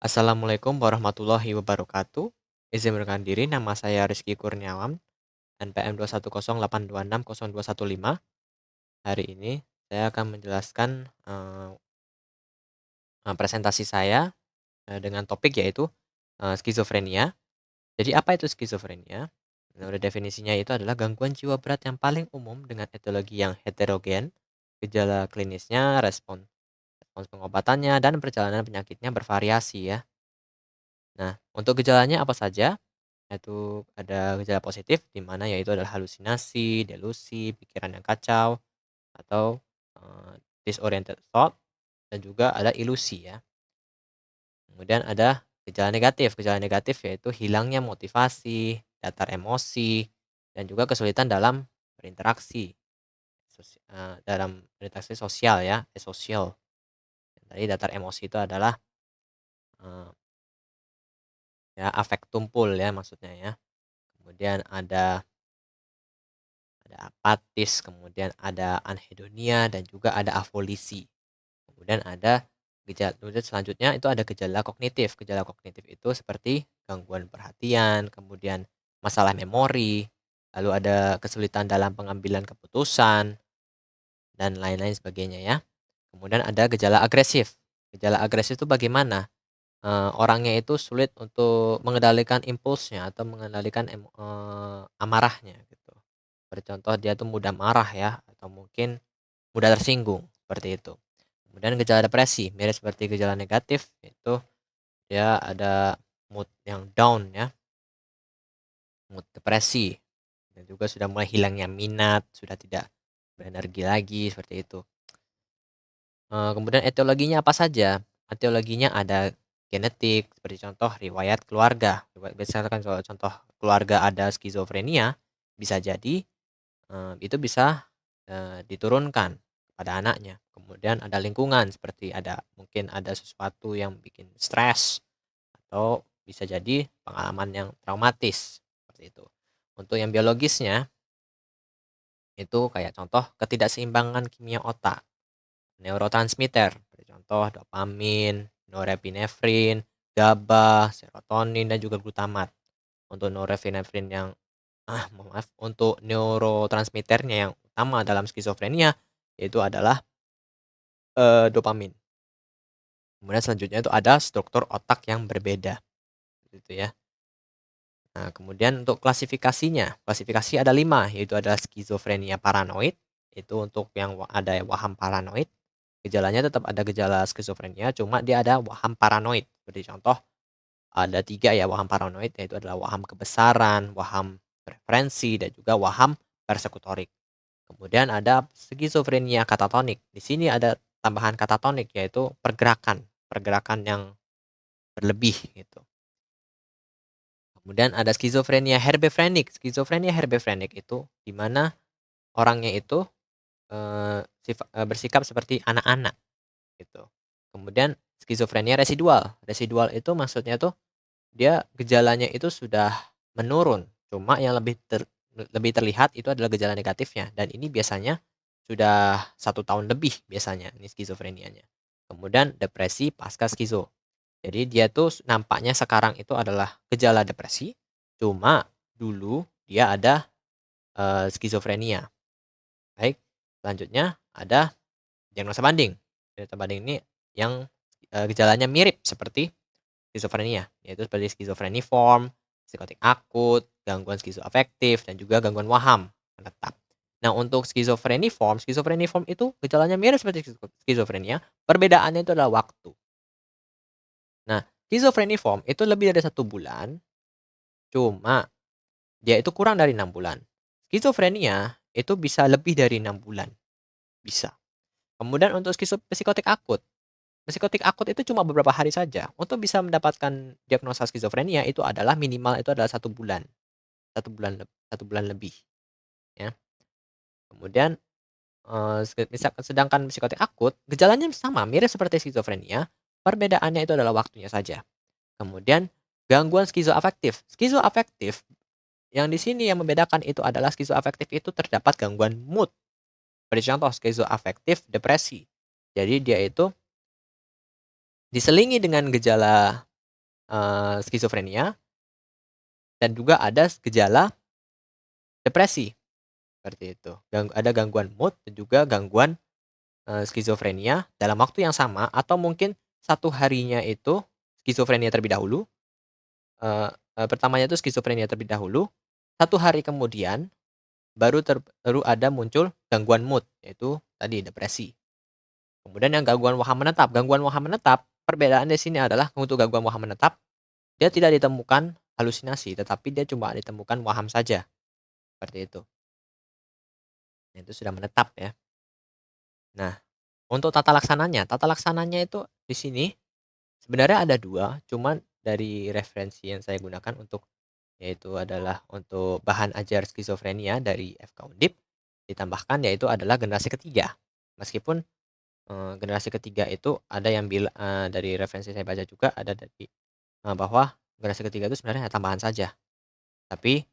Assalamualaikum warahmatullahi wabarakatuh. Izin memperkenalkan diri, nama saya Rizky Kurniawan, NPM 21082602115. Hari ini saya akan menjelaskan presentasi saya dengan topik yaitu skizofrenia. Jadi apa itu skizofrenia? Menurut definisinya itu adalah gangguan jiwa berat yang paling umum dengan etiologi yang heterogen, gejala klinisnya, respons pengobatannya, dan perjalanan penyakitnya bervariasi ya. Nah, untuk gejalanya apa saja? Yaitu ada gejala positif di mana yaitu adalah halusinasi, delusi, pikiran yang kacau, atau disoriented thought, dan juga ada ilusi ya. Kemudian ada gejala negatif yaitu hilangnya motivasi, datar emosi, dan juga kesulitan dalam berinteraksi, dalam berinteraksi sosial ya, sosial. Tadi datar emosi itu adalah eh, ya afek tumpul ya maksudnya ya. Kemudian ada apatis, kemudian ada anhedonia, dan juga ada afolisi. Kemudian ada kemudian selanjutnya itu ada gejala kognitif. Gejala kognitif itu seperti gangguan perhatian, kemudian masalah memori, lalu ada kesulitan dalam pengambilan keputusan, dan lain-lain sebagainya ya. Kemudian ada gejala agresif. Gejala agresif itu bagaimana? Orangnya itu sulit untuk mengendalikan impulsnya atau mengendalikan amarahnya gitu. Bercontoh dia tuh mudah marah ya, atau mungkin mudah tersinggung, seperti itu. Kemudian gejala depresi, mirip seperti gejala negatif, itu dia ada mood yang down ya, mood depresi. Dan juga sudah mulai hilangnya minat, sudah tidak berenergi lagi, seperti itu. Kemudian etiologinya apa saja? Etiologinya ada genetik, seperti contoh riwayat keluarga. Misalkan kalau contoh keluarga ada skizofrenia, bisa jadi itu bisa diturunkan pada anaknya. Kemudian ada lingkungan, seperti mungkin ada sesuatu yang bikin stres, atau bisa jadi pengalaman yang traumatis, seperti itu. Untuk yang biologisnya, itu kayak contoh ketidakseimbangan kimia otak, neurotransmitter, seperti contoh dopamin, norepinefrin, GABA, serotonin, dan juga glutamat. Untuk norepinefrin yang maaf, untuk neurotransmitternya yang utama dalam skizofrenia yaitu adalah dopamin. Kemudian selanjutnya itu ada struktur otak yang berbeda, gitu ya. Nah, kemudian untuk klasifikasi ada 5, yaitu ada skizofrenia paranoid, itu untuk yang ada waham paranoid. Gejalanya tetap ada gejala skizofrenia, cuma dia ada waham paranoid. Seperti contoh, ada 3 ya waham paranoid, yaitu adalah waham kebesaran, waham preferensi, dan juga waham persekutorik. Kemudian ada skizofrenia katatonik. Di sini ada tambahan katatonik, yaitu pergerakan yang berlebih gitu. Kemudian ada skizofrenia herbefrenik. Skizofrenia herbefrenik itu di mana orangnya itu bersikap seperti anak-anak gitu. Kemudian skizofrenia residual. Residual itu maksudnya tuh dia gejalanya itu sudah menurun, cuma yang lebih terlihat itu adalah gejala negatifnya, dan ini biasanya sudah 1 tahun lebih biasanya ini skizofrenianya. Kemudian depresi pasca skizo. Jadi dia tuh nampaknya sekarang itu adalah gejala depresi, cuma dulu dia ada skizofrenia. Baik, selanjutnya ada diagnosa banding. Diagnosa banding ini yang gejalanya mirip seperti skizofrenia, yaitu seperti skizofreniform, psikotik akut, gangguan skizoafektif, dan juga gangguan waham menetap. Nah, untuk skizofreniform itu gejalanya mirip seperti skizofrenia, perbedaannya itu adalah waktu. Nah, skizofreniform itu lebih dari 1 bulan, cuma dia itu kurang dari 6 bulan. Skizofrenia itu bisa lebih dari 6 bulan, bisa. Kemudian untuk psikotik akut itu cuma beberapa hari saja. Untuk bisa mendapatkan diagnosa skizofrenia itu adalah minimal itu adalah 1 bulan, 1 bulan lebih, ya. Kemudian, sedangkan psikotik akut gejalanya sama, mirip seperti skizofrenia, perbedaannya itu adalah waktunya saja. Kemudian gangguan skizoafektif. Skizoafektif yang di sini yang membedakan itu adalah skizoafektif itu terdapat gangguan mood. Seperti contoh skizoafektif depresi. Jadi dia itu diselingi dengan gejala skizofrenia dan juga ada gejala depresi, seperti itu. Ada gangguan mood dan juga gangguan, skizofrenia dalam waktu yang sama atau mungkin satu harinya itu skizofrenia terlebih dahulu, eee pertamanya itu skizofrenia terlebih dahulu, satu hari kemudian baru ada muncul gangguan mood, yaitu tadi depresi. Kemudian yang gangguan waham menetap, perbedaan di sini adalah untuk gangguan waham menetap, dia tidak ditemukan halusinasi, tetapi dia cuma ditemukan waham saja, seperti itu. Nah, itu sudah menetap ya. Nah, untuk tata laksananya itu di sini sebenarnya ada 2, cuman dari referensi yang saya gunakan yaitu adalah untuk bahan ajar skizofrenia dari FK Undip, ditambahkan yaitu adalah generasi ketiga. Meskipun, generasi ketiga itu ada yang dari referensi saya baca juga ada bahwa generasi ketiga itu sebenarnya hanya tambahan saja, tapi,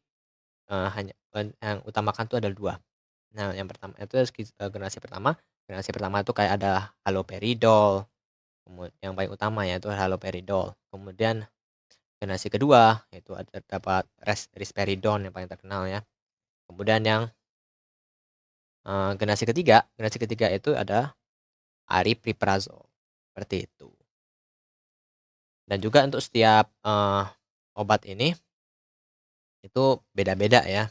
hanya yang utamakan itu ada 2. Nah, yang pertama itu generasi pertama itu kayak ada haloperidol, yang paling utama ya itu haloperidol. Kemudian generasi kedua itu dapat risperidon yang paling terkenal ya. Kemudian yang, generasi ketiga itu ada aripiprazol, seperti itu. Dan juga untuk setiap, obat ini itu beda-beda ya,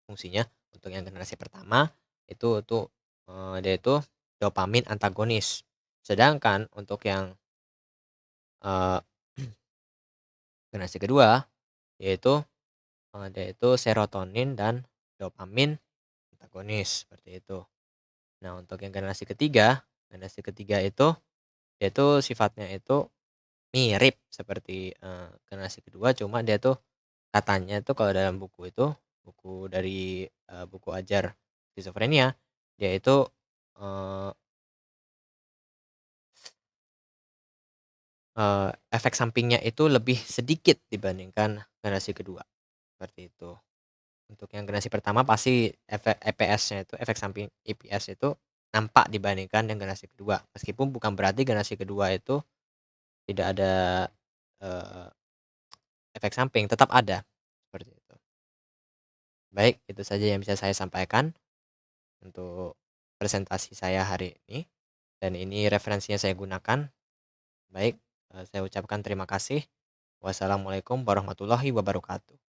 fungsinya. Untuk yang generasi pertama dia itu dopamin antagonis. Sedangkan untuk yang, eee, generasi kedua yaitu, dia itu serotonin dan dopamin antagonis, seperti itu. Nah, untuk yang generasi ketiga itu dia itu sifatnya itu mirip seperti, generasi kedua, cuma dia tuh katanya itu kalau dalam buku itu, buku dari, buku ajar skizofrenia, dia itu, eee efek sampingnya itu lebih sedikit dibandingkan generasi kedua, seperti itu. Untuk yang generasi pertama pasti EPS-nya itu efek samping EPS itu nampak dibandingkan yang generasi kedua, meskipun bukan berarti generasi kedua itu tidak ada, eee, efek samping, tetap ada, seperti itu. Baik, itu saja yang bisa saya sampaikan untuk presentasi saya hari ini, dan ini referensinya saya gunakan. Baik, saya ucapkan terima kasih. Wassalamualaikum warahmatullahi wabarakatuh.